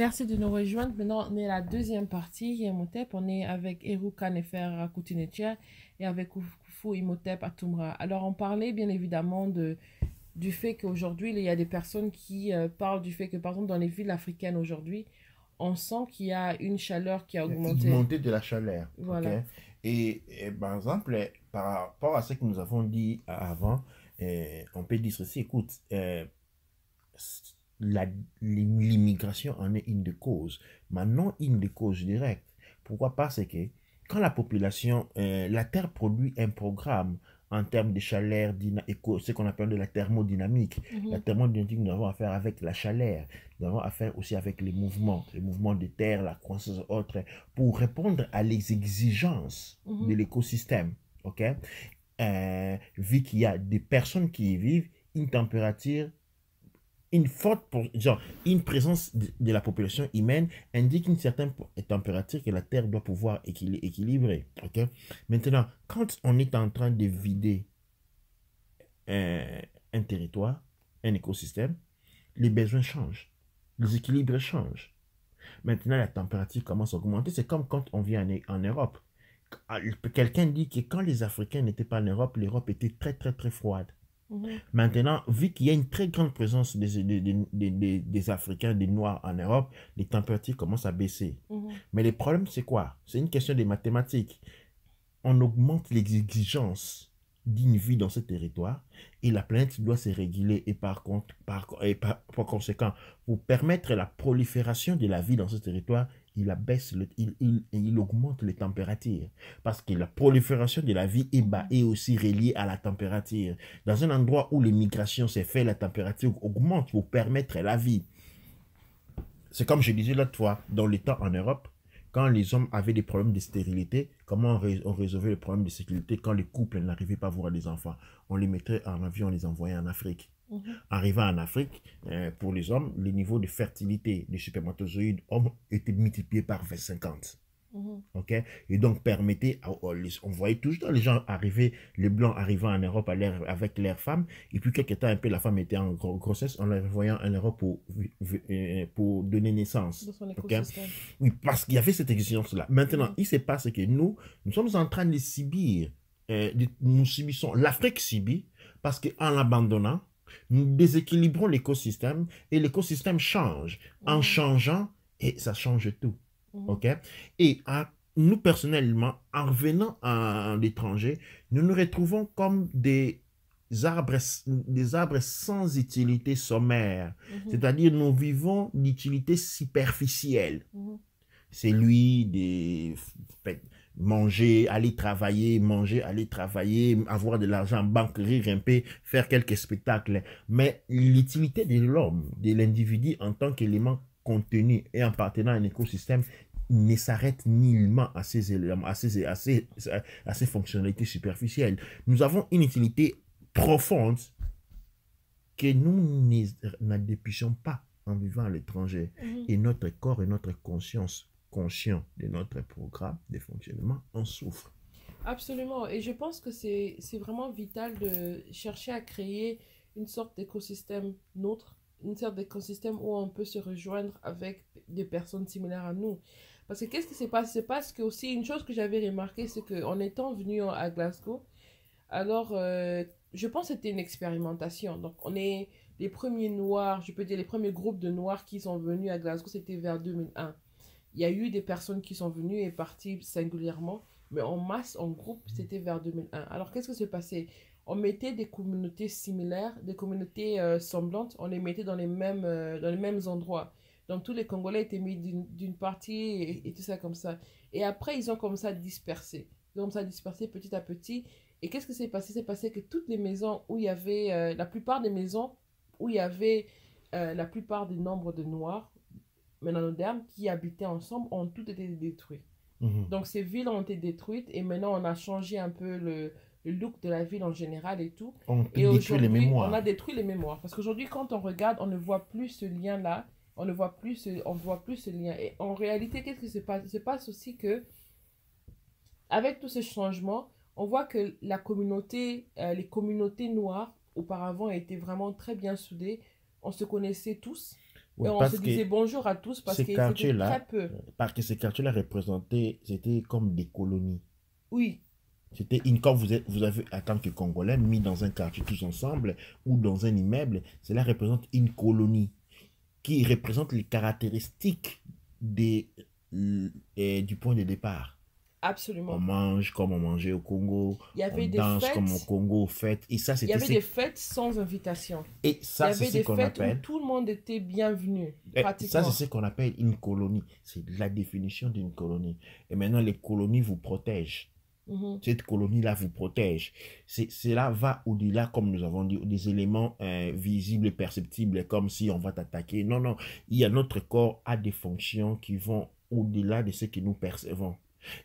Merci de nous rejoindre. Maintenant, on est à la deuxième partie, Imhotep. On est avec Eruka Nefer Coutinetier et avec Kufu Imhotep Atumra. Alors, on parlait bien évidemment du fait qu'aujourd'hui, il y a des personnes qui parlent du fait que, par exemple, dans les villes africaines aujourd'hui, on sent qu'il y a une chaleur qui a Une augmenté. montée de la chaleur, ok? Voilà. Par exemple, par rapport à ce que nous avons dit avant, on peut dire ceci, écoute, la- l'immigration en est une des causes, mais non une des causes directes. Pourquoi pas? C'est que quand la population, la Terre produit un programme en termes de chaleur, ce qu'on appelle de la thermodynamique. La Mhm, thermodynamique, nous avons affaire avec la chaleur, nous avons affaire aussi avec les mouvements de terre, la croissance autre, pour répondre à les exigences de mhm, l'écosystème. Ok? Vu qu'il y a des personnes qui y vivent, une température genre, une présence de la population humaine indique une certaine température que la Terre doit pouvoir équilibrer. Ok. Maintenant, quand on est en train de vider un, un territoire, un écosystème, les besoins changent, les équilibres changent. Maintenant, la température commence à augmenter. C'est comme quand on vient en Europe. Quelqu'un dit que quand les Africains n'étaient pas en Europe, l'Europe était très très très froide. mhm, Maintenant, vu qu'il y a une très grande présence des Africains, des Noirs en Europe, les températures commencent à baisser. mhm. Mais le problème, c'est quoi? C'est une question de mathématiques. On augmente les exigences d'une vie dans ce territoire et la planète doit se réguler et par conséquent, pour permettre la prolifération de la vie dans ce territoire, il abaisse, il augmente les températures. Parce que la prolifération de la vie Mhm. est aussi reliée à la température. Dans un endroit où les migrations s'est fait, la température augmente pour permettre la vie. C'est comme je disais l'autre fois, dans les temps en Europe, quand les hommes avaient des problèmes de stérilité, comment on résolvait le problème de sécurité quand les couples n'arrivaient pas à avoir des enfants? On les mettait en avion, on les envoyait en Afrique. Mhm. Arrivant en Afrique, pour les hommes, le niveau de fertilité des spermatozoïdes hommes était multiplié par 50. Mhm. Ok. Et donc permettait, on voyait toujours les gens arriver, les blancs arrivant en Europe avec leurs femmes, et puis quelque temps un peu la femme était en grossesse, on la revoyait en Europe pour donner naissance. Dans son Ok. écosystème. Oui, parce qu'il y avait cette exigence-là. Maintenant, Mhm. il se passe que nous sommes en train de subir, nous subissons, l'Afrique subit, parce qu'en l'abandonnant, nous déséquilibrons l'écosystème et l'écosystème change. En Mhm. changeant, et ça change tout. Mhm. OK? Et nous, personnellement, en revenant à l'étranger, nous nous retrouvons comme arbres, des arbres sans utilité sommaire. Mhm. C'est-à-dire, nous vivons d'utilité superficielle. Mhm. C'est lui de manger, aller travailler, avoir de l'argent en banque, rire un peu, faire quelques spectacles. Mais l'utilité de l'homme, de l'individu en tant qu'élément contenu et appartenant à un écosystème ne s'arrête nullement à ces éléments, à ces fonctionnalités superficielles. Nous avons une utilité profonde que nous ne dépuissions pas en vivant à l'étranger. Mhm. Et notre corps et notre conscience, conscient de notre programme de fonctionnement, en souffrent. Absolument. Et je pense que c'est vraiment vital de chercher à créer une sorte d'écosystème nôtre, une sorte d'écosystème où on peut se rejoindre avec des personnes similaires à nous. Parce que qu'est-ce qui s'est passé? C'est parce que aussi une chose que j'avais remarqué, c'est qu'en étant venu à Glasgow, alors je pense que c'était une expérimentation. Donc on est les premiers noirs, je peux dire les premiers groupes de noirs qui sont venus à Glasgow, c'était vers 2001. Il y a eu des personnes qui sont venues et parties singulièrement, mais en masse, en groupe, c'était vers 2001. Alors, qu'est-ce qui s'est passé? On mettait des communautés similaires, des communautés semblantes, on les mettait dans les mêmes endroits. Donc, tous les Congolais étaient mis d'une partie et tout ça comme ça. Et après, ils ont commencé à disperser. Ils ont commencé à disperser petit à petit. Et qu'est-ce qui s'est passé? C'est passé que toutes les maisons où il y avait, la plupart des maisons où il y avait la plupart des nombres de Noirs, maintenant modernes, qui habitaient ensemble, ont toutes été détruites. Mhm. Donc ces villes ont été détruites et maintenant on a changé un peu le look de la ville en général et tout. On Et détruit les aujourd'hui, on a mémoires. détruit les mémoires. Parce qu'aujourd'hui, quand on regarde, on ne voit plus ce lien-là. On ne voit plus ce lien. Et en réalité, qu'est-ce qui se passe? Il se passe aussi que, avec tous ces changements, on voit que les communautés noires, auparavant, étaient vraiment très bien soudées. On se connaissait tous. Et Ouais, on se disait bonjour à tous parce ces qu'ils étaient quartiers-là, très peu. parce que ces quartiers-là représentaient, c'était comme des colonies. Oui. C'était une, quand vous avez, en tant que Congolais, mis dans un quartier tous ensemble ou dans un immeuble, cela représente une colonie qui représente les caractéristiques des, du point de départ. On Absolument. mange comme on mangeait au Congo, Il y on avait des danse comme au fêtes. Congo, fête. Et ça, Il y c'était avait des fêtes sans invitation. et Il y ça, c'est avait ce des qu'on fêtes où appelle, tout le monde était bienvenu, ça, c'est pratiquement. ce qu'on appelle une colonie. C'est la définition d'une colonie. Et maintenant, les colonies vous protègent. Mhm. Cette colonie-là vous protège. Cela va au-delà, comme nous avons dit, des éléments visibles et perceptibles, comme si on va t'attaquer. Non, non. Il y a notre corps a des fonctions qui vont au-delà de ce que nous percevons.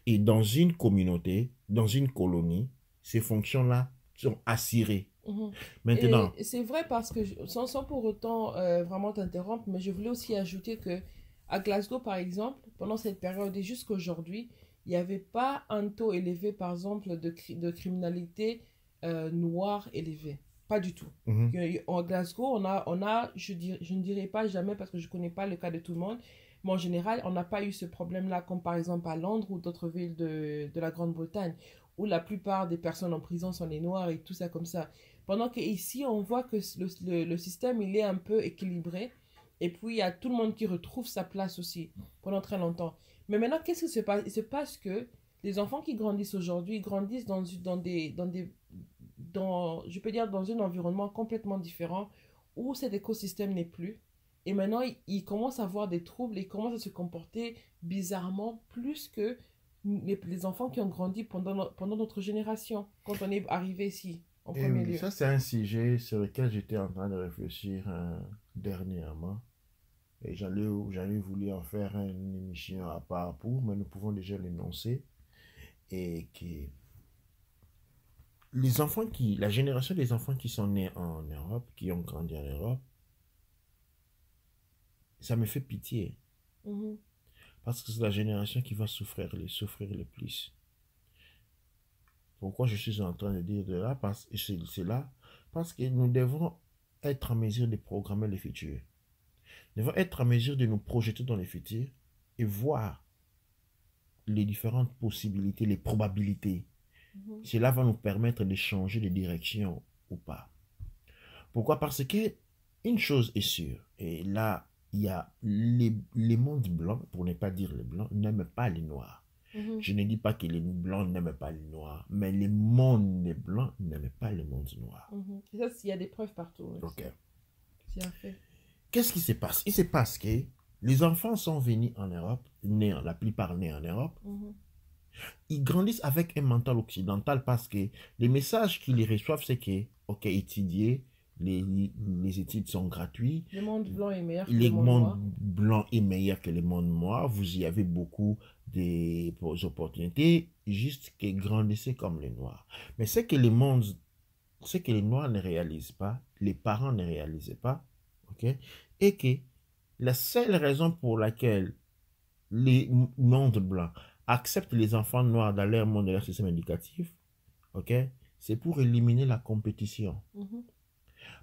Et dans une communauté, dans une colonie, ces fonctions-là sont assurées. Mhm. Maintenant, Et c'est vrai parce que, sans pour autant vraiment t'interrompre, mais je voulais aussi ajouter que à Glasgow, par exemple, pendant cette période et jusqu'à aujourd'hui, il n'y avait pas un taux élevé, par exemple, de criminalité noire élevé. Pas du tout. mhm, En Glasgow, je ne dirais pas jamais parce que je ne connais pas le cas de tout le monde, mais en général, on n'a pas eu ce problème-là, comme par exemple à Londres ou d'autres villes de la Grande-Bretagne, où la plupart des personnes en prison sont les Noirs et tout ça comme ça. Pendant qu'ici, on voit que le système, il est un peu équilibré. Et puis, il y a tout le monde qui retrouve sa place aussi pendant très longtemps. Mais maintenant, qu'est-ce qui se passe? Il se passe que les enfants qui grandissent aujourd'hui grandissent je peux dire, dans un environnement complètement différent où cet écosystème n'est plus. Et maintenant, ils commencent à avoir des troubles et ils commencent à se comporter bizarrement plus que les enfants qui ont grandi pendant notre génération, quand on est arrivé ici, en premier lieu. ça, c'est un sujet sur lequel j'étais en train de réfléchir dernièrement. Et j'allais voulu en faire une émission à part pour, mais nous pouvons déjà l'énoncer. Et que la génération des enfants qui sont nés en Europe, qui ont grandi en Europe, ça me fait pitié. Mhm. Parce que c'est la génération qui va souffrir le plus. Pourquoi je suis en train de dire de là? C'est là, parce que nous devons être en mesure de programmer le futur. Nous devons être en mesure de nous projeter dans le futur et voir les différentes possibilités, les probabilités. Mhm. Cela va nous permettre de changer de direction ou pas. Pourquoi? Parce que une chose est sûre, et là, il y a les mondes blancs, pour ne pas dire les blancs, n'aiment pas les noirs. Mhm. Je ne dis pas que les blancs n'aiment pas les noirs, mais les mondes des blancs n'aiment pas les mondes noirs. Mhm. Et ça, il y a des preuves partout. Oui. Ok. C'est un fait. Qu'est-ce qui se passe? Il se passe que les enfants sont venus en Europe, la plupart nés en Europe, Mhm. ils grandissent avec un mental occidental parce que les messages qu'ils reçoivent, c'est que, ok, étudier, les études sont gratuites, Le monde blanc est meilleur que le les monde mondes noir. blancs est meilleur que les mondes noirs, vous y avez beaucoup d'opportunités, juste que grandissez comme les noirs. Mais ce que les noirs ne réalisent pas, les parents ne réalisent pas, ok, et que la seule raison pour laquelle les mondes blancs acceptent les enfants noirs dans leur monde de leur système éducatif, ok, c'est pour éliminer la compétition. Mhm.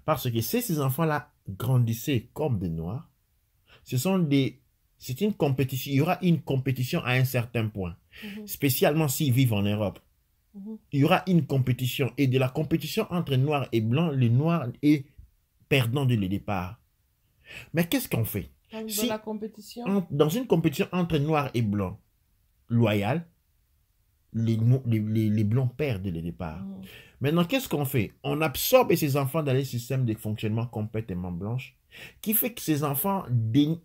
Parce que si ces enfants-là grandissaient comme des noirs, c'est une compétition, il y aura une compétition à un certain point, Mhm. spécialement s'ils vivent en Europe. Mhm. Il y aura une compétition, et de la compétition entre noirs et blancs, les noirs est perdant dès le départ. Mais qu'est-ce qu'on fait? Dans la compétition. Dans une compétition entre noirs et blancs, loyal, les blancs perdent dès le départ. Mhm. Maintenant, qu'est-ce qu'on fait? On absorbe ces enfants dans les systèmes de fonctionnement complètement blanches, qui fait que ces enfants dénient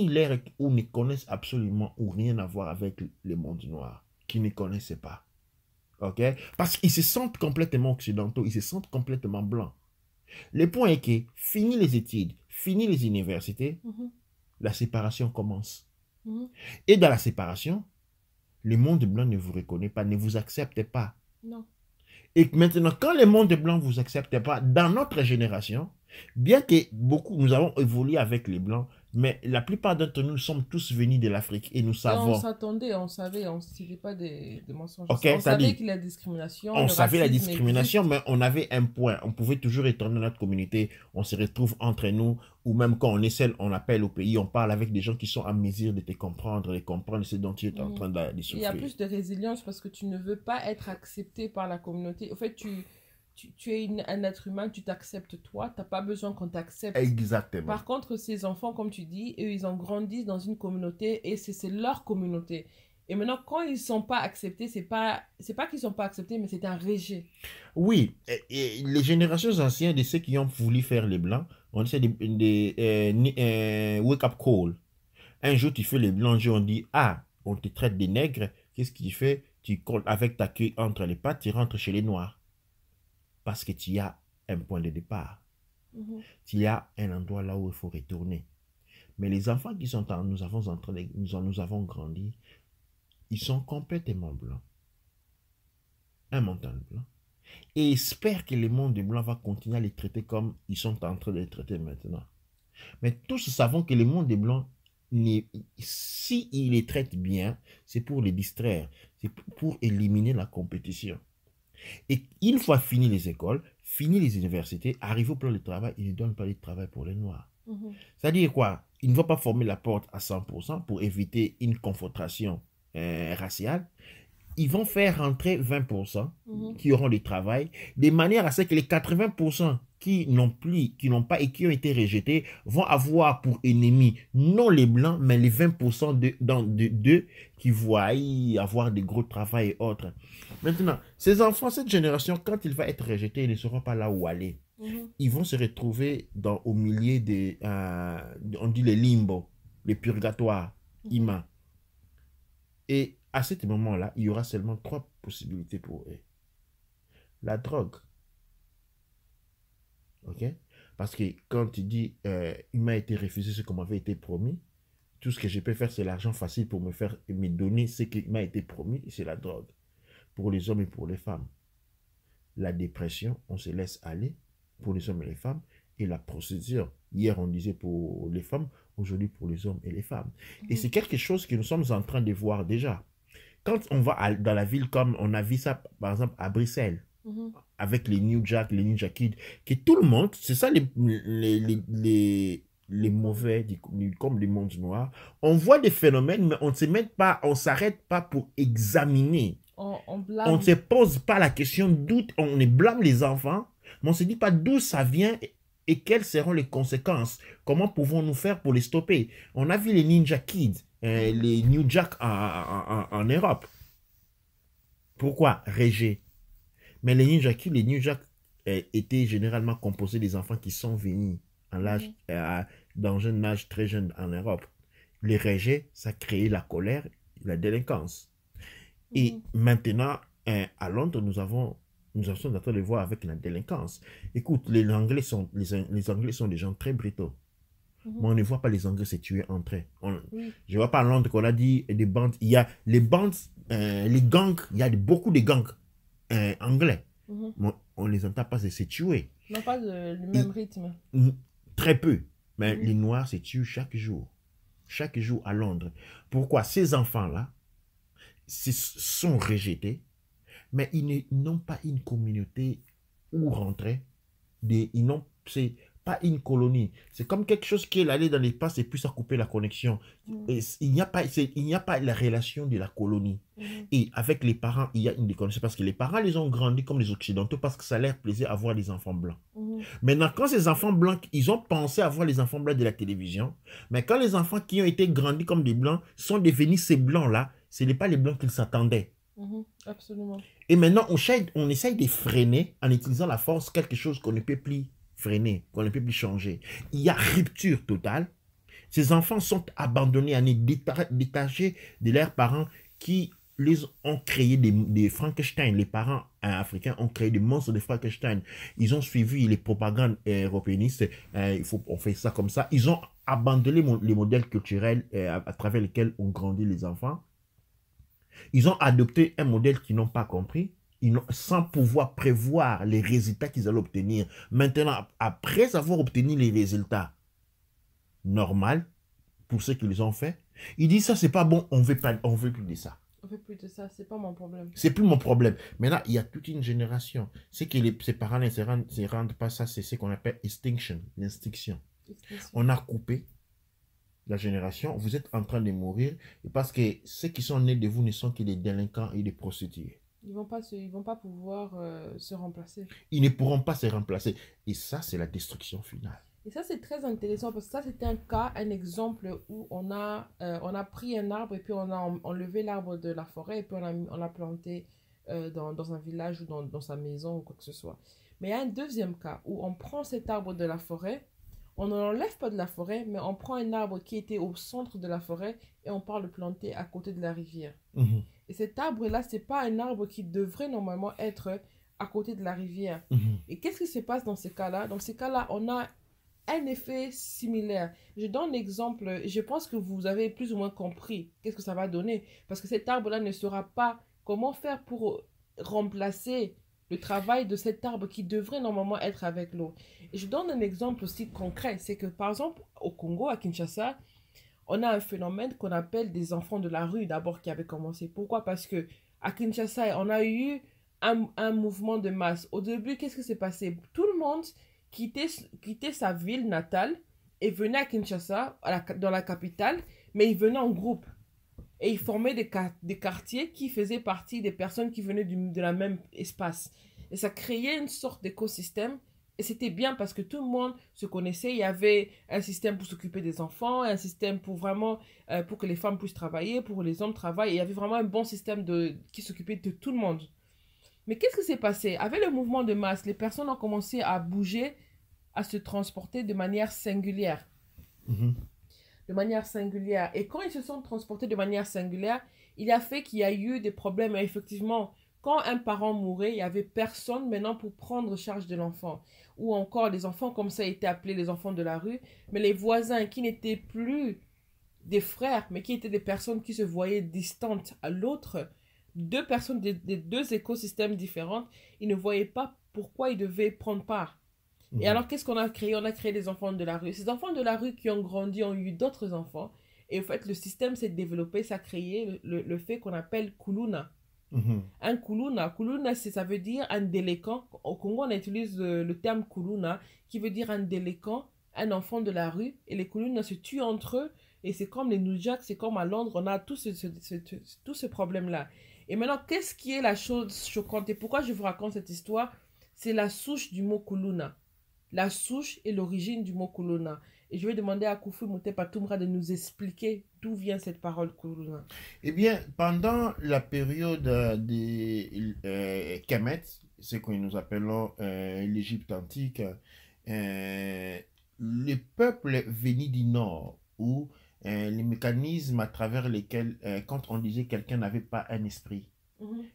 l'air ou ne connaissent absolument ou rien à voir avec les mondes noirs, qu'ils ne connaissaient pas. Ok? Parce qu'ils se sentent complètement occidentaux, ils se sentent complètement blancs. Le point est que, fini les études, fini les universités, Mhm. la séparation commence. Mhm. Et dans la séparation, le monde blanc ne vous reconnaît pas, ne vous accepte pas. Non. Et maintenant, quand le monde blanc ne vous accepte pas, dans notre génération, bien que nous avons évolué avec les blancs, Mais la plupart d'entre nous sommes tous venus de l'Afrique et nous Et on savons. s'attendait, on savait, on ne citait pas des mensonges. Ok, On savait c'est-à-dire, qu'il y a discrimination, on le savait la racisme discrimination, existe. mais on avait un point. On pouvait toujours retourner dans notre communauté. On se retrouve entre nous. Ou même quand on est seul, on appelle au pays. On parle avec des gens qui sont en mesure de te comprendre, de comprendre ce dont tu es en Mhm. train de Il y a souffrir. plus de résilience parce que tu ne veux pas être accepté par la communauté. En fait, tu es un être humain, tu t'acceptes toi, tu n'as pas besoin qu'on t'accepte. Exactement. Par contre, ces enfants, comme tu dis, eux, ils ont grandi dans une communauté et c'est leur communauté. Et maintenant, quand ils ne sont pas acceptés, c'est pas qu'ils ne sont pas acceptés, mais c'est un rejet. Oui, et les générations anciennes de ceux qui ont voulu faire les blancs, on essaie de wake-up call. Un jour, tu fais les blancs, un jour, on dit, ah, on te traite des nègres. Qu'est-ce qu'il fait? Tu colles avec ta queue entre les pattes, tu rentres chez les noirs. Parce que tu as un point de départ. Mhm. Tu as un endroit là où il faut retourner. Mais les enfants qui sont en, nous avons grandi, ils sont complètement blancs. Un montant blanc. Et espèrent que le monde blanc va continuer à les traiter comme ils sont en train de les traiter maintenant. Mais tous savons que le monde des blancs, s'ils les traitent bien, c'est pour les distraire, c'est pour éliminer la compétition. Et une fois fini les écoles, fini les universités, arrivé au plan de travail, ils ne donnent pas de travail pour les Noirs. Mhm. C'est-à-dire quoi? Ils ne vont pas former la porte à 100% pour éviter une confrontation raciale. Ils vont faire rentrer 20% qui auront du travail, de manière à ce que les 80% qui n'ont pas et qui ont été rejetés vont avoir pour ennemis non les blancs, mais les 20% d'eux qui voient avoir des gros travail et autres. Maintenant, ces enfants, cette génération, quand il va être rejeté, ils ne sauront pas là où aller. Ils vont se retrouver au milieu des, on dit les limbos, les purgatoires humains. Et à ce moment-là, il y aura seulement 3 possibilités pour eux. La drogue. Ok? Parce que quand tu dis, il m'a été refusé ce qu'on m'avait été promis, tout ce que je peux faire, c'est l'argent facile pour me donner ce qui m'a été promis, c'est la drogue. Pour les hommes et pour les femmes. La dépression, on se laisse aller pour les hommes et les femmes. Et la procédure, hier on disait pour les femmes, aujourd'hui pour les hommes et les femmes. Et c'est quelque chose que nous sommes en train de voir déjà. Quand on va dans la ville comme on a vu ça par exemple à Bruxelles, avec les New Jack, les Ninja Kids, que tout le monde, c'est ça les mauvais, comme les mondes noirs, on voit des phénomènes, mais on ne se met pas, on s'arrête pas pour examiner. On On blâme. ne se pose pas la question d'où on blâme les enfants, mais on ne se dit pas d'où ça vient et quelles seront les conséquences. Comment pouvons-nous faire pour les stopper? On a vu les Ninja Kids, les New Jack en Europe. Pourquoi? Rejet. Mais les Ninja Kids, les New Jack étaient généralement composés des enfants qui sont venus dans un âge très jeune en Europe. Les rejets, ça crée la colère, la délinquance. Et maintenant, à Londres, nous sommes en train de voir avec la délinquance. Écoute, les Anglais sont des gens très brutaux. Mais on ne voit pas les Anglais se tuer entre eux. Je ne vois pas à Londres qu'on a dit des bandes. Il y a les bandes, les gangs, il y a beaucoup de gangs anglais. Mais on ne les entend pas se tuer. Non, pas le même rythme. Très peu. Mais les Noirs se tuent chaque jour. Chaque jour à Londres. Pourquoi? Ces enfants-là sont rejetés, mais ils n'ont pas une communauté où rentrer. C'est pas une colonie. C'est comme quelque chose qui est allé dans l'espace et puis ça a coupé la connexion. Et il n'y a pas la relation de la colonie. Et avec les parents, il y a une déconnexion parce que les parents les ont grandis comme les Occidentaux parce que ça leur plaisait avoir des enfants blancs. Maintenant, quand ces enfants blancs, ils ont pensé avoir les enfants blancs de la télévision, mais quand les enfants qui ont été grandis comme des blancs sont devenus ces blancs-là, ce n'est pas les blancs qu'ils s'attendaient. Absolument. Et maintenant, on essaye de freiner en utilisant la force quelque chose qu'on ne peut plus freiner, qu'on ne peut plus changer. Il y a rupture totale. Ces enfants sont abandonnés, détachés de leurs parents qui les ont créé des Frankenstein. Les parents africains ont créé des monstres de Frankenstein. Ils ont suivi les propagandes européanistes. On fait ça comme ça. Ils ont abandonné les modèles culturels à travers lesquels ont grandi les enfants. Ils ont adopté un modèle qu'ils n'ont pas compris, sans pouvoir prévoir les résultats qu'ils allaient obtenir. Maintenant, après avoir obtenu les résultats normaux, pour ce qu'ils ont fait. Ils disent ça, c'est pas bon, on veut plus de ça. On fait plus de ça, c'est pas mon problème. C'est plus mon problème. Maintenant, il y a toute une génération. C'est que ces parents ne se rendent pas ça, c'est ce qu'on appelle extinction, l'extinction. On a coupé la génération, vous êtes en train de mourir, parce que ceux qui sont nés de vous ne sont que des délinquants et des prostituées. Ils vont pas pouvoir se remplacer. Ils ne pourront pas se remplacer. Et ça, c'est la destruction finale. Et ça, c'est très intéressant parce que ça, c'était un cas, un exemple où on a pris un arbre et puis on a enlevé l'arbre de la forêt et puis on l'a planté dans un village ou dans sa maison ou quoi que ce soit. Mais il y a un deuxième cas où on prend cet arbre de la forêt, on ne l'enlève pas de la forêt, mais on prend un arbre qui était au centre de la forêt et on part le planter à côté de la rivière. Mhm. Et cet arbre-là, c'est pas un arbre qui devrait normalement être à côté de la rivière. Mhm. Et qu'est-ce qui se passe dans ces cas-là? Dans ces cas-là, on a un effet similaire. Je donne un exemple, je pense que vous avez plus ou moins compris qu'est-ce que ça va donner, parce que cet arbre-là ne saura pas comment faire pour remplacer le travail de cet arbre qui devrait normalement être avec l'eau. Et je donne un exemple aussi concret, c'est que par exemple au Congo, à Kinshasa, on a un phénomène qu'on appelle des enfants de la rue d'abord qui avait commencé. Pourquoi? Parce que à Kinshasa, on a eu un mouvement de masse. Au début, qu'est-ce qui s'est passé? Tout le monde quittait sa ville natale et venait à Kinshasa, dans la capitale, mais ils venaient en groupe. Et ils formaient des quartiers qui faisaient partie des personnes qui venaient de la même espace. Et ça créait une sorte d'écosystème. Et c'était bien parce que tout le monde se connaissait. Il y avait un système pour s'occuper des enfants, un système pour vraiment, pour que les femmes puissent travailler, pour que les hommes travaillent. Et il y avait vraiment un bon système qui s'occupait de tout le monde. Mais qu'est-ce qui s'est passé? Avec le mouvement de masse, les personnes ont commencé à bouger, à se transporter de manière singulière. Mhm. De manière singulière. Et quand ils se sont transportés de manière singulière, il a fait qu'il y a eu des problèmes. Et effectivement, quand un parent mourait, il n'y avait personne maintenant pour prendre charge de l'enfant. Ou encore, les enfants, comme ça, étaient appelés les enfants de la rue. Mais les voisins qui n'étaient plus des frères, mais qui étaient des personnes qui se voyaient distantes à l'autre, deux personnes des deux écosystèmes différents, ils ne voyaient pas pourquoi ils devaient prendre part. Et alors, qu'est-ce qu'on a créé? On a créé des enfants de la rue. Ces enfants de la rue qui ont grandi ont eu d'autres enfants. Et en fait, le système s'est développé, ça a créé le fait qu'on appelle Kuluna. Mhm. Un Kuluna, ça veut dire un délinquant. Au Congo, on utilise le terme Kuluna, qui veut dire un délinquant, un enfant de la rue. Et les Kuluna se tuent entre eux. Et c'est comme les Nujaks, c'est comme à Londres, on a tout ce problème-là. Et maintenant, qu'est-ce qui est la chose choquante? Et pourquoi je vous raconte cette histoire? C'est la souche du mot Kuluna. La souche et l'origine du mot Kuluna. Et je vais demander à Koufoui Moutepa Toumra de nous expliquer d'où vient cette parole Kuluna. Eh bien, pendant la période des Kemet, ce que nous appelons l'Égypte antique, les peuples venus du nord, ou les mécanismes à travers lesquels, quand on disait quelqu'un n'avait pas un esprit,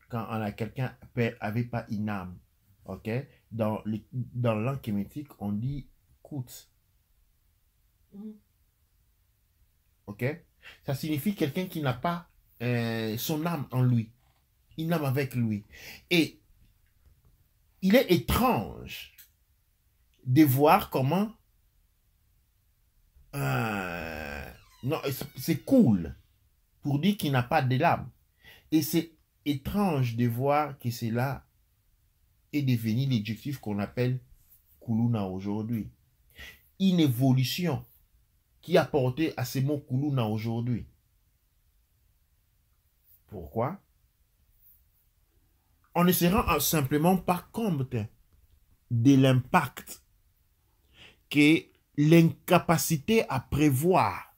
quand quelqu'un n'avait pas une âme, ok? Dans la langue kémétique, on dit kout. Ok? Ça signifie quelqu'un qui n'a pas son âme en lui, une âme avec lui. Et il est étrange de voir comment non, c'est cool pour dire qu'il n'a pas de l'âme. Et c'est étrange de voir que cela est devenu l'adjectif qu'on appelle Kuluna aujourd'hui. Une évolution qui a porté à ce mot Kuluna aujourd'hui. Pourquoi? On ne se rend simplement pas compte de l'impact que l'incapacité à prévoir,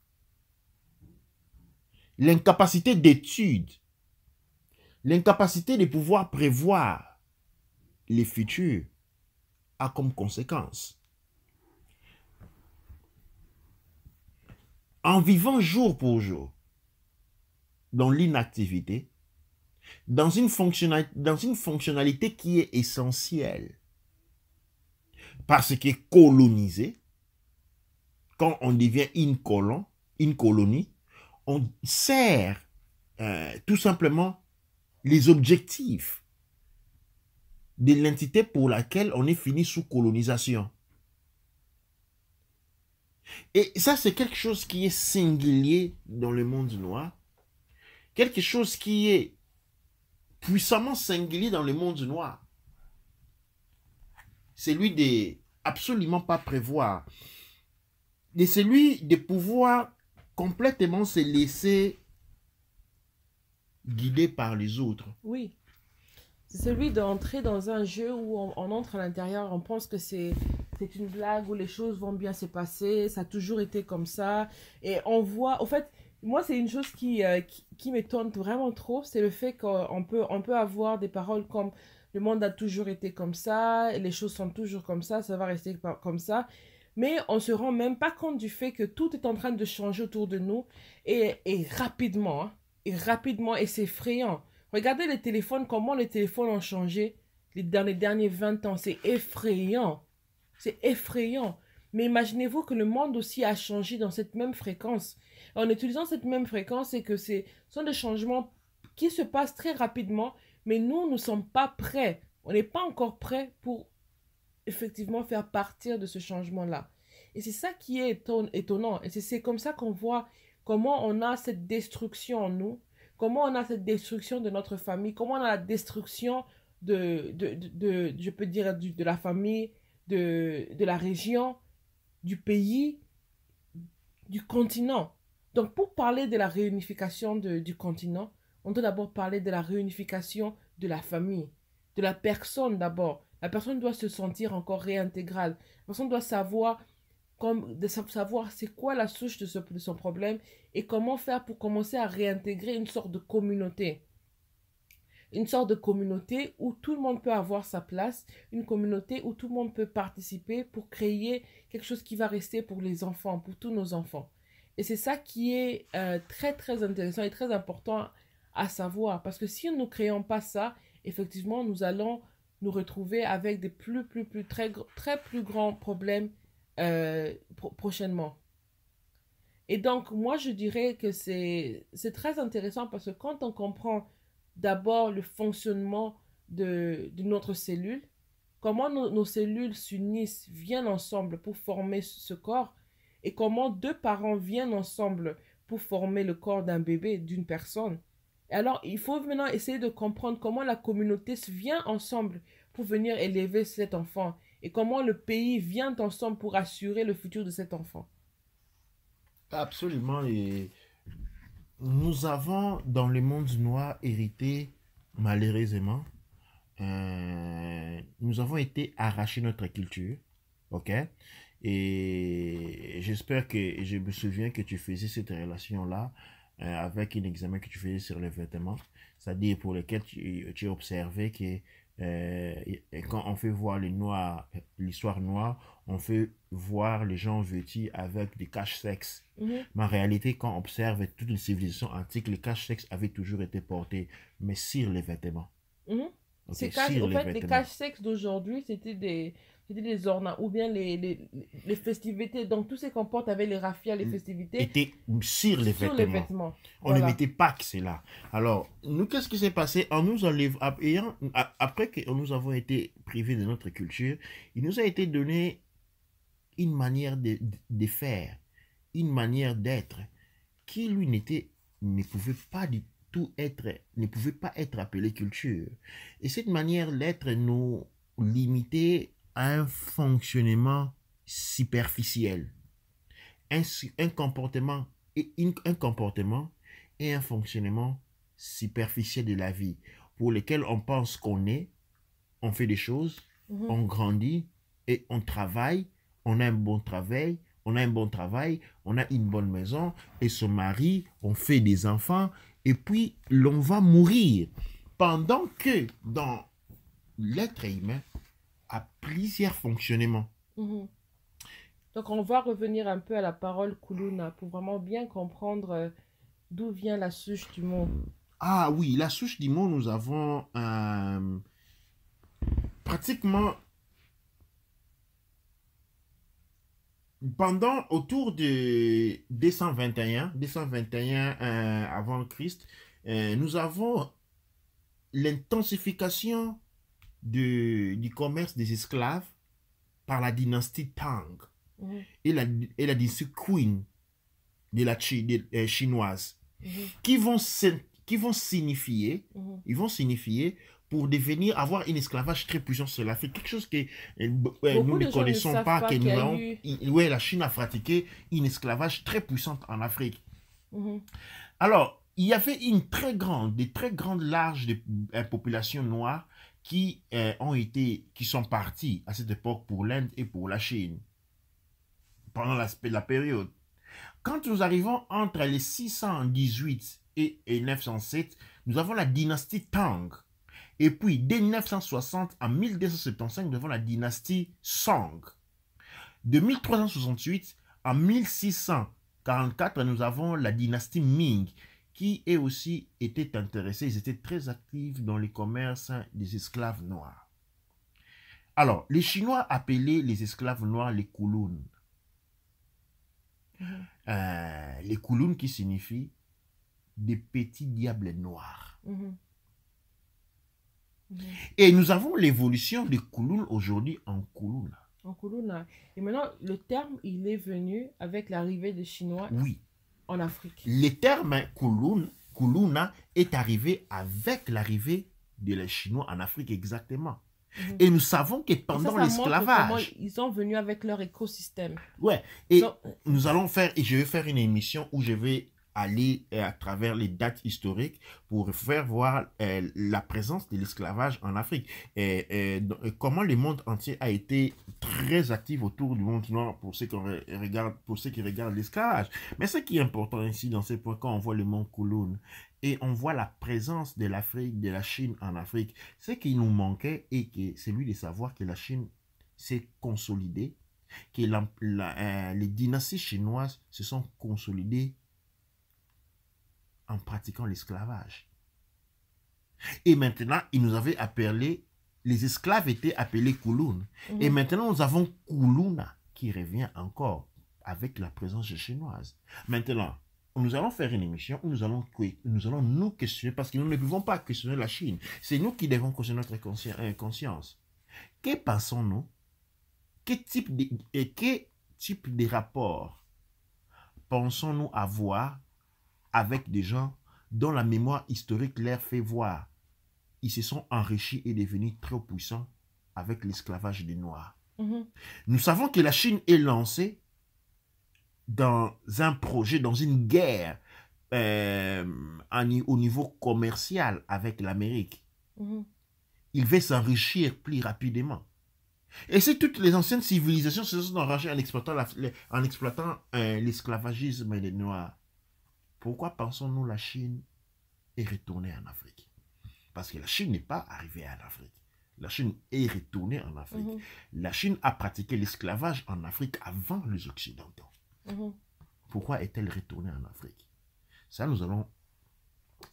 l'incapacité d'étude, l'incapacité de pouvoir prévoir les futurs a comme conséquence. En vivant jour pour jour dans l'inactivité, dans une fonctionnalité qui est essentielle, parce que colonisé, quand on devient une colonie, on sert tout simplement les objectifs de l'entité pour laquelle on est fini sous colonisation. Et ça, c'est quelque chose qui est singulier dans le monde noir. Quelque chose qui est puissamment singulier dans le monde noir. C'est lui de absolument pas prévoir. Et c'est lui de pouvoir complètement se laisser guider par les autres. Oui. C'est celui d'entrer dans un jeu où on entre à l'intérieur, on pense que c'est une blague, où les choses vont bien se passer, ça a toujours été comme ça. Et on voit, au fait, moi, c'est une chose qui m'étonne vraiment trop, c'est le fait on peut avoir des paroles comme le monde a toujours été comme ça, les choses sont toujours comme ça va rester comme ça. Mais on se rend même pas compte du fait que tout est en train de changer autour de nous et rapidement, hein, et c'est effrayant. Regardez les téléphones, comment les téléphones ont changé dans les derniers 20 ans. C'est effrayant. C'est effrayant. Mais imaginez-vous que le monde aussi a changé dans cette même fréquence. En utilisant cette même fréquence, c'est que ce sont des changements qui se passent très rapidement, mais nous ne sommes pas prêts. On n'est pas encore prêts pour effectivement faire partir de ce changement-là. Et c'est ça qui est étonnant. Et c'est comme ça qu'on voit comment on a cette destruction en nous, comment on a cette destruction de notre famille, comment on a la destruction je peux dire, de la famille, de la région, du pays, du continent. Donc, pour parler de la réunification du continent, on doit d'abord parler de la réunification de la famille, de la personne d'abord. La personne doit se sentir encore réintégrale. La personne doit savoir, savoir c'est quoi la souche de son problème et comment faire pour commencer à réintégrer une sorte de communauté. Une sorte de communauté où tout le monde peut avoir sa place, une communauté où tout le monde peut participer pour créer quelque chose qui va rester pour les enfants, pour tous nos enfants. Et c'est ça qui est très très intéressant et très important à savoir, parce que si nous ne créons pas ça, effectivement, nous allons nous retrouver avec des très plus grands problèmes prochainement. Et donc, moi, je dirais que c'est très intéressant parce que quand on comprend d'abord le fonctionnement de notre cellule, comment nos cellules s'unissent, viennent ensemble pour former ce corps, et comment deux parents viennent ensemble pour former le corps d'un bébé, d'une personne. Et alors, il faut maintenant essayer de comprendre comment la communauté vient ensemble pour venir élever cet enfant, et comment le pays vient ensemble pour assurer le futur de cet enfant. Absolument. Et nous avons dans le monde noir hérité, malheureusement, nous avons été arrachés notre culture. Ok? Et j'espère que je me souviens que tu faisais cette relation-là avec un examen que tu faisais sur les vêtements, c'est-à-dire pour lequel tu observais que quand on fait voir le noir, l'histoire noire, on fait voir les gens vêtus avec des caches-sexes. Mhm. Mais en réalité, quand on observe toute une civilisation antique, les caches-sexes avaient toujours été portés, mais sur les vêtements. Mhm. Ok, Au sur les fait, les vêtements. caches-sexes d'aujourd'hui, c'était des ornements, ou bien les festivités. Donc, tout ce qu'on porte avec les raffias, les festivités, Était sur les sur les vêtements. vêtements. On ne Voilà. mettait pas que cela. Alors, nous, qu'est-ce qui s'est passé? En nous enlève, après que nous avons été privés de notre culture, il nous a été donné une manière de faire, une manière d'être, qui lui ne pouvait pas du tout être, ne pouvait pas être appelée culture. Et cette manière d'être nous limitait à un fonctionnement superficiel, un comportement un comportement et un fonctionnement superficiel de la vie, pour lesquels on pense qu'on est, on fait des choses, Mhm. on grandit et on travaille, on a un bon travail, on a un bon travail, on a une bonne maison et se marie, on fait des enfants et puis l'on va mourir. Pendant que dans l'être humain a plusieurs fonctionnements. Mhm. Donc, on va revenir un peu à la parole Kuluna pour vraiment bien comprendre d'où vient la souche du mot. Ah oui, la souche du mot, nous avons pratiquement pendant autour de 221 avant Christ, nous avons l'intensification du commerce des esclaves par la dynastie Tang. Mhm. et la dynastie Qing de la chinoise, Mhm. qui vont signifier, Mhm. ils vont signifier pour devenir, avoir un esclavage très puissant sur l'Afrique. Quelque chose que nous Beaucoup ne de gens ne connaissons savent pas, pas que qu'il y nous a avons, eu... ouais, la Chine a pratiqué un esclavage très puissant en Afrique. Mhm. Alors, il y avait des très grandes larges de populations noires qui qui sont parties à cette époque pour l'Inde et pour la Chine pendant la période. Quand nous arrivons entre les 618 et 907, nous avons la dynastie Tang. Et puis, dès 960 à 1275, nous avons la dynastie Song. De 1368 à 1644, nous avons la dynastie Ming, qui eux aussi étaient intéressés, ils étaient très actifs dans le commerce des esclaves noirs. Alors, les Chinois appelaient les esclaves noirs les Kowloon. Mhm. Les Kowloon qui signifient des petits diables noirs. Mhm. Mhm. Et nous avons l'évolution des Kowloon aujourd'hui en Kowloon. En Kuluna. Et maintenant, le terme, il est venu avec l'arrivée des Chinois Oui, en Afrique. le terme Kowloona est arrivé avec l'arrivée des Chinois en Afrique exactement. Mhm. Et nous savons que Et pendant ça montre comment l'esclavage, ils sont venus avec leur écosystème. ouais, et Donc, nous allons faire, et je vais faire une émission où je vais aller à travers les dates historiques pour faire voir la présence de l'esclavage en Afrique et comment le monde entier a été très actif autour du monde noir pour ceux qui regardent l'esclavage. Mais ce qui est important ici dans ces points, quand on voit le monde Kowloon et on voit la présence de l'Afrique, de la Chine en Afrique, ce qui nous manquait et c'est lui de savoir que la Chine s'est consolidée, que les dynasties chinoises se sont consolidées en pratiquant l'esclavage. Et maintenant, ils nous avaient appelé, les esclaves étaient appelés Kowloon. Mhm. Et maintenant, nous avons Kowloona qui revient encore avec la présence chinoise. Maintenant, nous allons faire une émission où nous allons nous questionner, parce que nous ne pouvons pas questionner la Chine. C'est nous qui devons questionner notre conscience. Que pensons-nous? Quel type de rapport pensons-nous avoir avec des gens dont la mémoire historique leur fait voir ils se sont enrichis et devenus très puissants avec l'esclavage des Noirs. Mhm. Nous savons que la Chine est lancée dans un projet, dans une guerre au niveau commercial avec l'Amérique. Mhm. Il veut s'enrichir plus rapidement. Et c'est toutes les anciennes civilisations se sont enrichies en exploitant l'esclavagisme des Noirs. Pourquoi pensons-nous la Chine est retournée en Afrique? Parce que la Chine n'est pas arrivée en Afrique. La Chine est retournée en Afrique. Mhm. La Chine a pratiqué l'esclavage en Afrique avant les Occidentaux. Mhm. Pourquoi est-elle retournée en Afrique? Ça, nous allons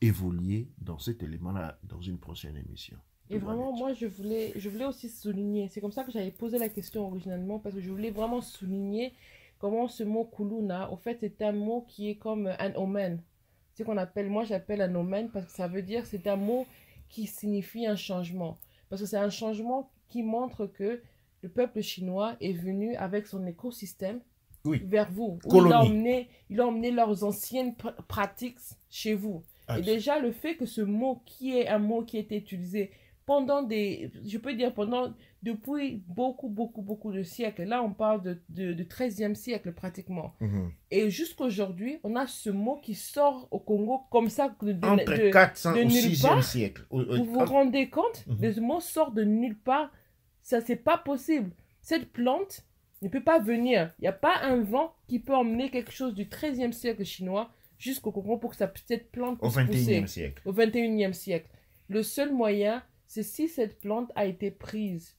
évoluer dans cet élément-là dans une prochaine émission. Et vraiment, moi, je voulais aussi souligner, c'est comme ça que j'avais posé la question originalement, parce que je voulais vraiment souligner comment ce mot Kuluna, au fait, c'est un mot qui est comme un omen. C'est ce qu'on appelle, moi j'appelle un omen, parce que ça veut dire, c'est un mot qui signifie un changement. Parce que c'est un changement qui montre que le peuple chinois est venu avec son écosystème Oui. vers vous. Où Colonie. il a emmené leurs anciennes pratiques chez vous. Et déjà, le fait que ce mot, qui est un mot qui a été utilisé pendant je peux dire depuis beaucoup de siècles. Là, on parle de 13e siècle pratiquement. Mhm. Et jusqu'aujourd'hui, on a ce mot qui sort au Congo comme ça Entre 400 de au nulle 6e part. siècle. Vous vous rendez compte? Mhm. Le mot sort de nulle part. Ça, c'est pas possible. Cette plante ne peut pas venir. Il n'y a pas un vent qui peut emmener quelque chose du 13e siècle chinois jusqu'au Congo pour que cette plante puisse Au 21e pousser. siècle. Au 21e siècle. Le seul moyen, c'est si cette plante a été prise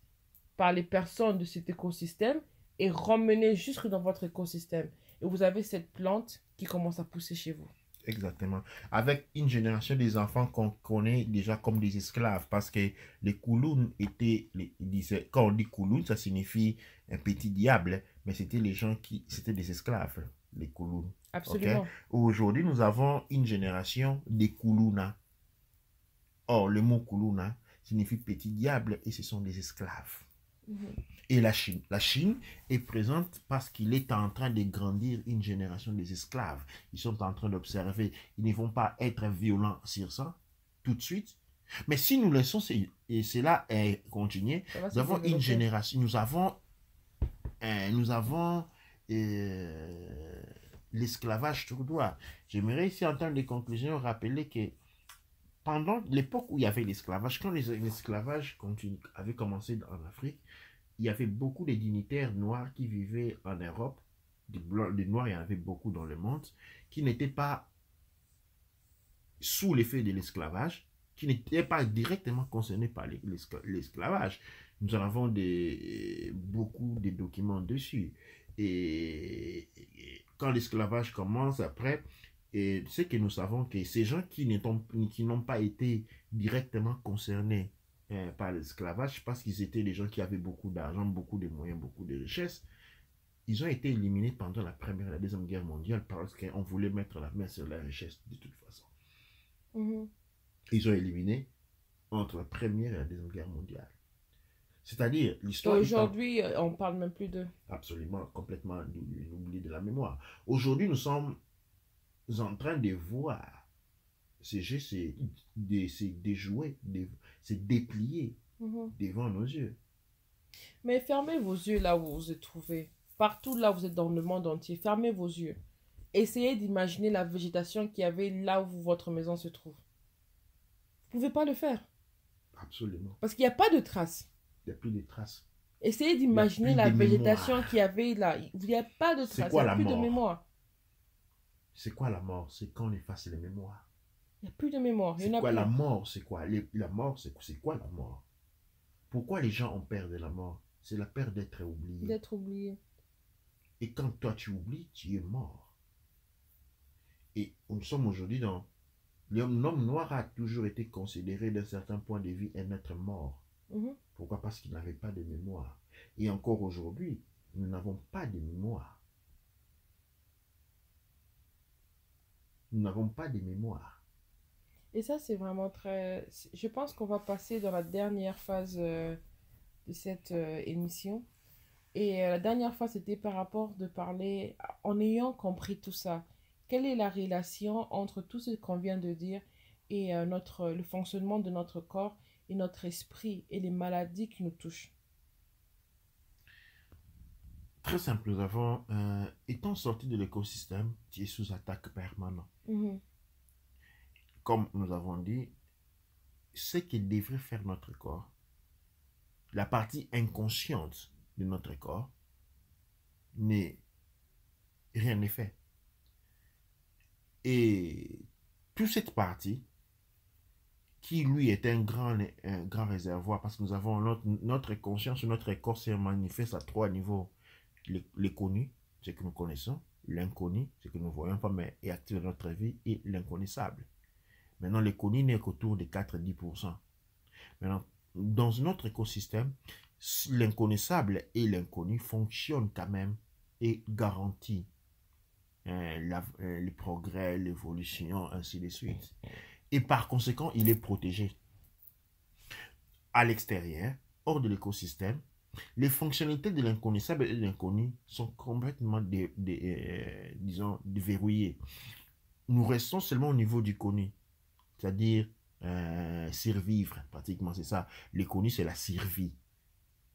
par les personnes de cet écosystème et ramenée jusque dans votre écosystème. Et vous avez cette plante qui commence à pousser chez vous. Exactement. Avec une génération des enfants qu'on connaît déjà comme des esclaves, parce que les Kowloon quand on dit Kowloon, ça signifie un petit diable, mais c'était c'était des esclaves, les Kowloon. Absolument. Okay? Aujourd'hui, nous avons une génération des Kowloona. Or, le mot Kowloona signifie petit diable et ce sont des esclaves. Et la Chine est présente parce qu'il est en train de grandir une génération des esclaves. Ils sont en train d'observer. Ils ne vont pas être violents sur ça tout de suite. Mais si nous laissons et cela continuer, nous avons une génération, nous avons l'esclavage tournois. J'aimerais ici en termes de conclusion rappeler que pendant l'époque où il y avait l'esclavage, quand l'esclavage avait commencé en Afrique, il y avait beaucoup de dignitaires noirs qui vivaient en Europe, des noirs, il y en avait beaucoup dans le monde, qui n'étaient pas sous l'effet de l'esclavage, qui n'étaient pas directement concernés par l'esclavage. Nous en avons beaucoup de documents dessus. Et quand l'esclavage commence après, c'est que nous savons que ces gens qui n'ont pas été directement concernés par l'esclavage, parce qu'ils étaient des gens qui avaient beaucoup d'argent, beaucoup de moyens, beaucoup de richesses, ils ont été éliminés pendant la Première et la Deuxième Guerre mondiale parce qu'on voulait mettre la main sur la richesse de toute façon. Ils ont éliminé entre la Première et la Deuxième Guerre mondiale. C'est-à-dire, l'histoire... Aujourd'hui, on ne parle même plus d'eux. Absolument, complètement oublié de la mémoire. Aujourd'hui, nous sommes en train de voir ces jeux se déjouer, se déplier devant nos yeux. Mais fermez vos yeux là où vous vous trouvez. Partout là où vous êtes dans le monde entier, fermez vos yeux. Essayez d'imaginer la végétation qu'il y avait là où votre maison se trouve. Vous ne pouvez pas le faire. Absolument. Parce qu'il n'y a pas de traces. Il n'y a plus de traces. Essayez d'imaginer la végétation qu'il y avait là. Il n'y a pas de traces. Il n'y a plus de mémoire. C'est quoi la mort? C'est quand on efface les mémoires. Il n'y a plus de mémoire. C'est quoi la mort? C'est quoi la mort? C'est quoi la mort? Pourquoi les gens ont peur de la mort? C'est la peur d'être oublié. D'être oublié. Et quand toi tu oublies, tu es mort. Et nous sommes aujourd'hui dans... L'homme noir a toujours été considéré d'un certain point de vue un être mort. Pourquoi? Parce qu'il n'avait pas de mémoire. Et encore aujourd'hui, nous n'avons pas de mémoire. Nous n'avons pas de mémoire. Et ça, c'est vraiment très... Je pense qu'on va passer dans la dernière phase de cette émission. Et la dernière fois, c'était par rapport de parler, en ayant compris tout ça, quelle est la relation entre tout ce qu'on vient de dire et le fonctionnement de notre corps et notre esprit et les maladies qui nous touchent? Très simple, nous avons, étant sorti de l'écosystème, qui est sous attaque permanente. Comme nous avons dit, ce qu'il devrait faire notre corps, la partie inconsciente de notre corps, mais rien n'est fait. Et toute cette partie, qui lui est un grand réservoir, parce que nous avons notre conscience, notre corps se manifeste à 3 niveaux. Les connus, ce que nous connaissons, l'inconnu, ce que nous ne voyons pas, mais est actif dans notre vie, et l'inconnaissable. Maintenant, les connus n'est qu'autour de 4 à 10%. Maintenant, dans notre écosystème, l'inconnaissable et l'inconnu fonctionnent quand même et garantissent le progrès, l'évolution, ainsi de suite. Et par conséquent, il est protégé. À l'extérieur, hors de l'écosystème, les fonctionnalités de l'inconnaissable et de l'inconnu sont complètement, disons, déverrouillées. Nous restons seulement au niveau du connu, c'est-à-dire survivre, pratiquement, c'est ça. Le connu, c'est la survie.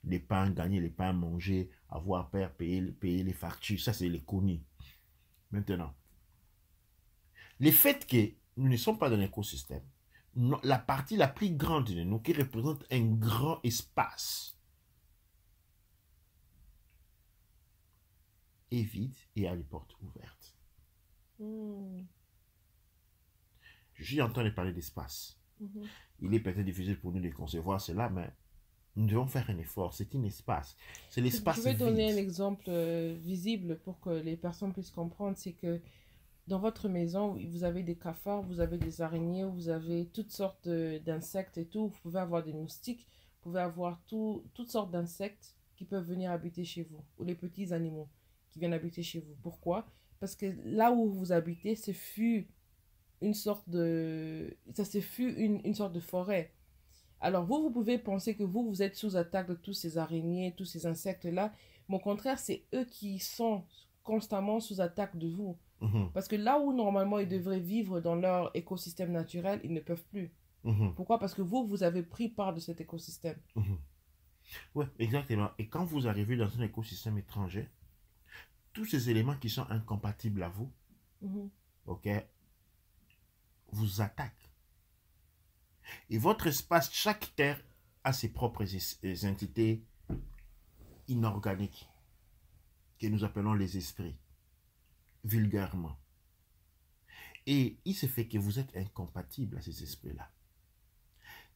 Les pains gagnés, les pains mangés, avoir peur, payer les factures, ça c'est le connu. Maintenant, le fait que nous ne sommes pas dans l'écosystème, la partie la plus grande de nous, qui représente un grand espace, est vide et a les portes ouvertes. Je suis en train de parler d'espace. Il est peut-être difficile pour nous de concevoir cela, mais nous devons faire un effort. C'est un espace. C'est l'espace vide. Je vais donner un exemple visible pour que les personnes puissent comprendre. C'est que dans votre maison, vous avez des cafards, vous avez des araignées, vous avez toutes sortes d'insectes et tout. Vous pouvez avoir des moustiques, vous pouvez avoir toutes sortes d'insectes qui peuvent venir habiter chez vous, ou les petits animaux qui viennent habiter chez vous. Pourquoi? Parce que là où vous habitez, ce fut une sorte de forêt. Alors vous pouvez penser que vous êtes sous attaque de tous ces araignées, tous ces insectes-là, mais au contraire, c'est eux qui sont constamment sous attaque de vous. Mhm. Parce que là où normalement ils devraient vivre dans leur écosystème naturel, ils ne peuvent plus. Mhm. Pourquoi? Parce que vous avez pris part de cet écosystème. Mhm. Ouais, exactement. Et quand vous arrivez dans un écosystème étranger, tous ces éléments qui sont incompatibles à vous, Mhm. ok, vous attaquent. Et votre espace, chaque terre a ses propres entités inorganiques, que nous appelons les esprits, vulgairement. Et il se fait que vous êtes incompatible à ces esprits-là.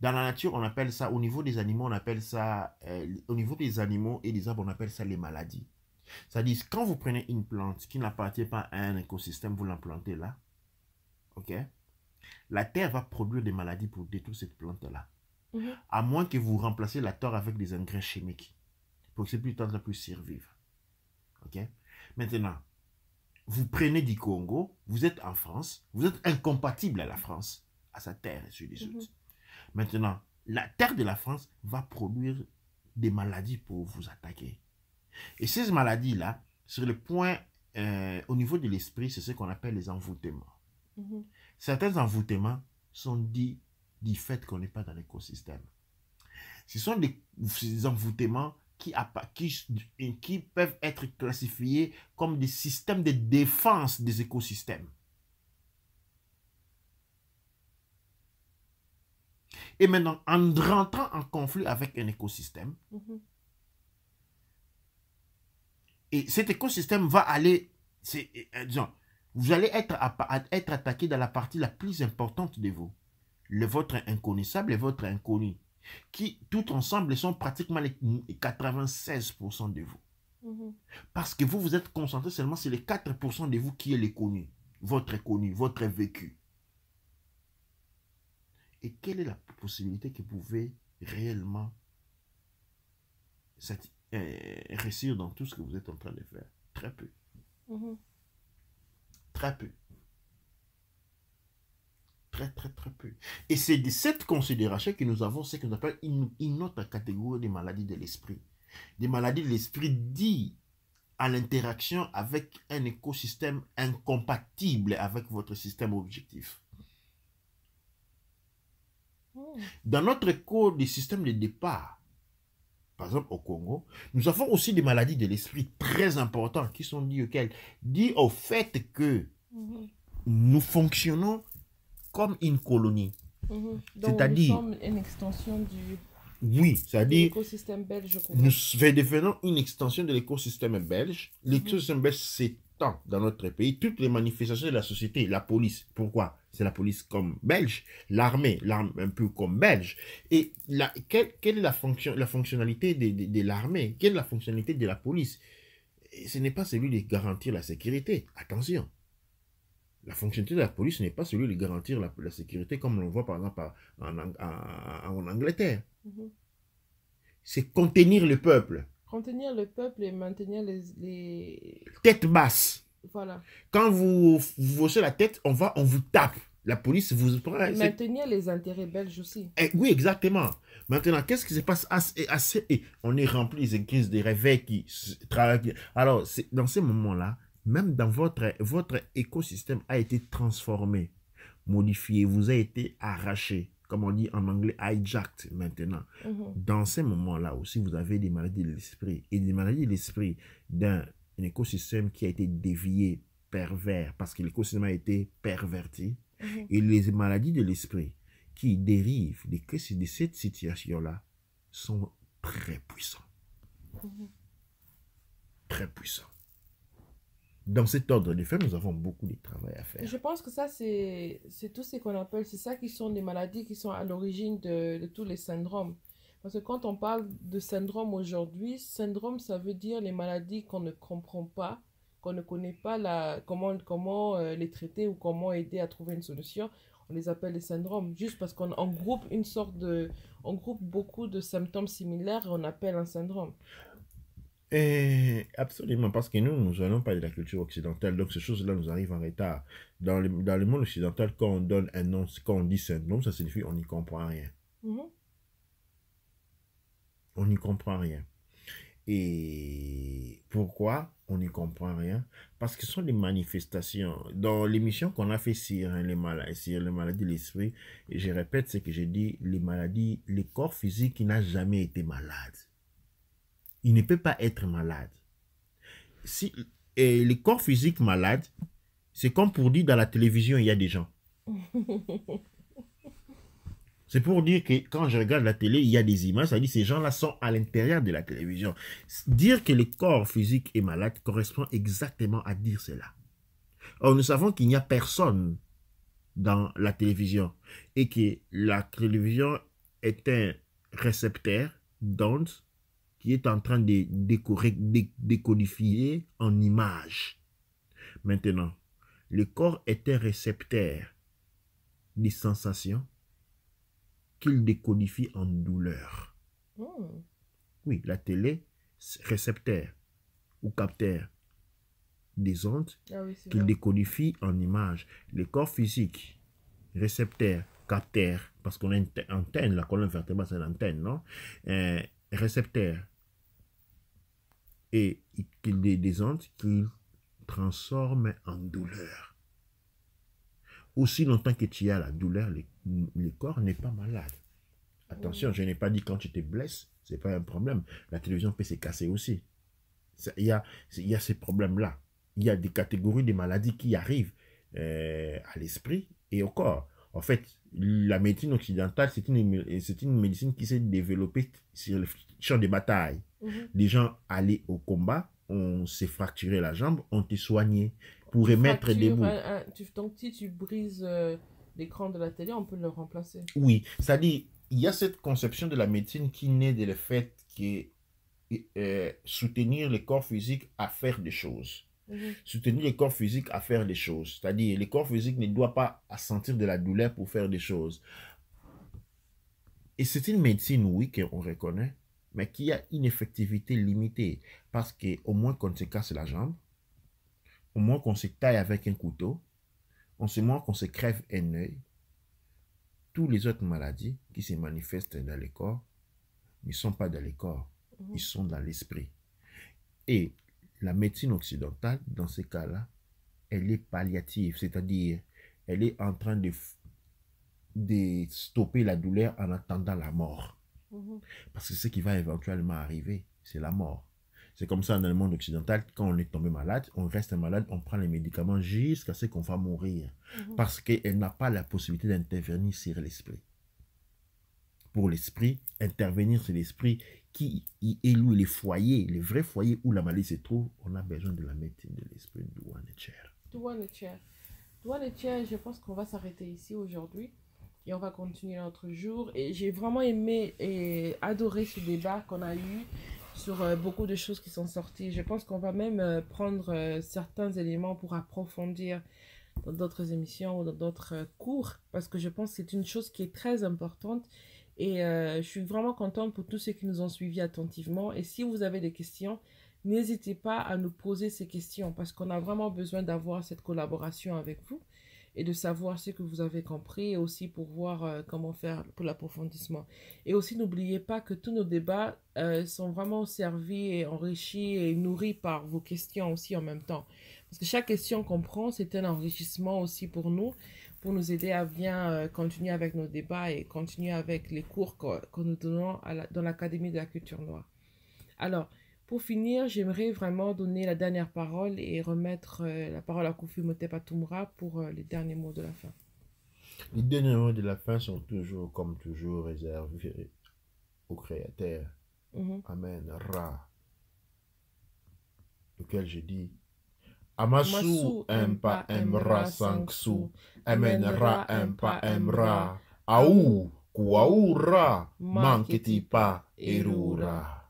Dans la nature, on appelle ça, au niveau des animaux, on appelle ça, au niveau des animaux et des arbres, on appelle ça les maladies. C'est-à-dire, quand vous prenez une plante qui n'appartient pas à un écosystème, vous l'implantez là, ok? La terre va produire des maladies pour détruire cette plante-là. Mhm. À moins que vous remplacez la terre avec des engrais chimiques, pour que cette plante-là puisse survivre. Ok? Maintenant, vous prenez du Congo, vous êtes en France, vous êtes incompatible à la France, à sa terre et sur les autres. Maintenant, la terre de la France va produire des maladies pour vous attaquer. Et ces maladies-là, sur le point, au niveau de l'esprit, c'est ce qu'on appelle les envoûtements. Mhm. Certains envoûtements sont dits du fait qu'on n'est pas dans l'écosystème. Ce sont des envoûtements qui peuvent être classifiés comme des systèmes de défense des écosystèmes. Et maintenant, en rentrant en conflit avec un écosystème, Mhm. et cet écosystème va aller, disons, vous allez être attaqué dans la partie la plus importante de vous, votre inconnaissable et votre inconnu, qui tout ensemble sont pratiquement les 96% de vous. Mhm. Parce que vous êtes concentré seulement sur les 4% de vous qui est le connu, votre vécu. Et quelle est la possibilité que vous pouvez réellement réussir dans tout ce que vous êtes en train de faire? Très peu. Mhm. Très peu. Très, très, très peu. Et c'est de cette considération que nous avons ce que nous appelons une autre catégorie de maladies de l'esprit. Des maladies de l'esprit dites à l'interaction avec un écosystème incompatible avec votre système objectif. Dans notre code des systèmes de départ, par exemple au Congo, nous avons aussi des maladies de l'esprit très importantes qui sont liées au fait que nous fonctionnons comme une colonie. Donc nous C'est-à-dire, sommes une extension oui, de c'est-à-dire, l'écosystème belge. nous devenons une extension de l'écosystème belge. L'écosystème belge s'étend dans notre pays. Toutes les manifestations de la société, la police, pourquoi? C'est la police comme belge, l'armée un peu comme belge. Et quelle est la fonctionnalité de l'armée? Quelle est la fonctionnalité de la police? Et ce n'est pas celui de garantir la sécurité. Attention. La fonctionnalité de la police n'est pas celui de garantir la sécurité comme on le voit par exemple en Angleterre. C'est contenir le peuple. Contenir le peuple et maintenir les... Tête basse. Voilà. Quand vous haussez la tête, on vous tape. La police vous prend. Maintenir les intérêts belges aussi. Oui, exactement. Maintenant, qu'est-ce qui se passe on est rempli de crises de réveil qui travaillent. Alors, dans ces moments-là, même dans votre écosystème a été transformé, modifié, vous a été arraché, comme on dit en anglais, hijacked maintenant. Dans ces moments-là aussi, vous avez des maladies de l'esprit. Et des maladies de l'esprit d'un écosystème qui a été dévié, pervers, parce que l'écosystème a été perverti. Et les maladies de l'esprit qui dérivent de cette situation-là sont très puissants. Très puissants. Dans cet ordre de fait, nous avons beaucoup de travail à faire. Je pense que ça, c'est tout ce qu'on appelle, c'est ça qui sont des maladies qui sont à l'origine de tous les syndromes. Parce que quand on parle de syndrome aujourd'hui, syndrome, ça veut dire les maladies qu'on ne comprend pas, qu'on ne connaît pas comment les traiter ou comment aider à trouver une solution. On les appelle les syndromes, juste parce qu'on groupe on groupe beaucoup de symptômes similaires et on appelle un syndrome. Absolument, parce que nous allons pas de la culture occidentale, donc ces choses-là nous arrivent en retard. Dans le monde occidental, quand on donne un nom, quand on dit syndrome, ça signifie on n'y comprend rien. On n'y comprend rien. Et pourquoi on n'y comprend rien? Parce que ce sont des manifestations. Dans l'émission qu'on a fait sur sur les maladies de l'esprit, et je répète ce que j'ai dit, les maladies, le corps physique qui n'a jamais été malade. Il ne peut pas être malade. Et le corps physique malade, c'est comme pour dire dans la télévision, il y a des gens. C'est pour dire que quand je regarde la télé, il y a des images, ça dit que ces gens-là sont à l'intérieur de la télévision. Dire que le corps physique est malade correspond exactement à dire cela. Or, nous savons qu'il n'y a personne dans la télévision et que la télévision est un récepteur d'ondes qui est en train de décodifier en images. Maintenant, le corps est un récepteur des sensations qu'il décodifie en douleur. Oui, la télé, récepteur ou capteur des ondes qu'il décodifie en images. Le corps physique, récepteur, capteur, parce qu'on a une antenne, la colonne vertébrale c'est l'antenne, non? Récepteur et des ondes qu'il transforme en douleur. Aussi longtemps que tu as la douleur, le corps n'est pas malade. Attention, je n'ai pas dit quand tu te blesses, ce n'est pas un problème. La télévision peut se casser aussi. Il y a ces problèmes-là. Il y a des catégories de maladies qui arrivent à l'esprit et au corps. En fait, la médecine occidentale, c'est une médecine qui s'est développée sur le champ de bataille. Les gens allaient au combat, on s'est fracturé la jambe, on t'est soigné pour remettre debout. Donc, si tu brises l'écran de la télé, on peut le remplacer. Oui, c'est-à-dire, il y a cette conception de la médecine qui naît de le fait que soutenir le corps physique à faire des choses. Soutenir le corps physique à faire des choses. C'est-à-dire, le corps physique ne doit pas sentir de la douleur pour faire des choses. Et c'est une médecine, oui, qu'on reconnaît, mais qui a une effectivité limitée. Parce qu'au moins qu'on se casse la jambe, au moins qu'on se taille avec un couteau, au moins qu'on se crève un œil, toutes les autres maladies qui se manifestent dans le corps ne sont pas dans le corps, ils sont dans l'esprit. Et la médecine occidentale, dans ce cas-là, elle est palliative, c'est-à-dire elle est en train de stopper la douleur en attendant la mort. Parce que ce qui va éventuellement arriver, c'est la mort. C'est comme ça dans le monde occidental, quand on est tombé malade, on reste malade, on prend les médicaments jusqu'à ce qu'on va mourir. Parce qu'elle n'a pas la possibilité d'intervenir sur l'esprit. Pour l'esprit, intervenir sur l'esprit qui est lui les foyers, les vrais foyers où la maladie se trouve, on a besoin de la médecine de l'esprit Douane Cher. Je pense qu'on va s'arrêter ici aujourd'hui et on va continuer l'autre jour. Et j'ai vraiment aimé et adoré ce débat qu'on a eu sur beaucoup de choses qui sont sorties. Je pense qu'on va même prendre certains éléments pour approfondir dans d'autres émissions ou dans d'autres cours, parce que je pense que c'est une chose qui est très importante. Et je suis vraiment contente pour tous ceux qui nous ont suivis attentivement. Et si vous avez des questions, n'hésitez pas à nous poser ces questions, parce qu'on a vraiment besoin d'avoir cette collaboration avec vous et de savoir ce que vous avez compris, et aussi pour voir comment faire pour l'approfondissement. Et aussi, n'oubliez pas que tous nos débats sont vraiment servis et enrichis et nourris par vos questions aussi en même temps. Parce que chaque question qu'on prend, c'est un enrichissement aussi pour nous aider à bien continuer avec nos débats et continuer avec les cours que nous donnons dans l'Académie de la culture noire. Alors, pour finir, j'aimerais vraiment donner la dernière parole et remettre la parole à Kofi Motepa Tumra pour les derniers mots de la fin. Les derniers mots de la fin sont toujours, comme toujours, réservés au Créateur. Amen. Ra. Lequel je dis Amasu empa emra sangsu. Amen ra empa emra. Aou, kuaura, manketi pa erura.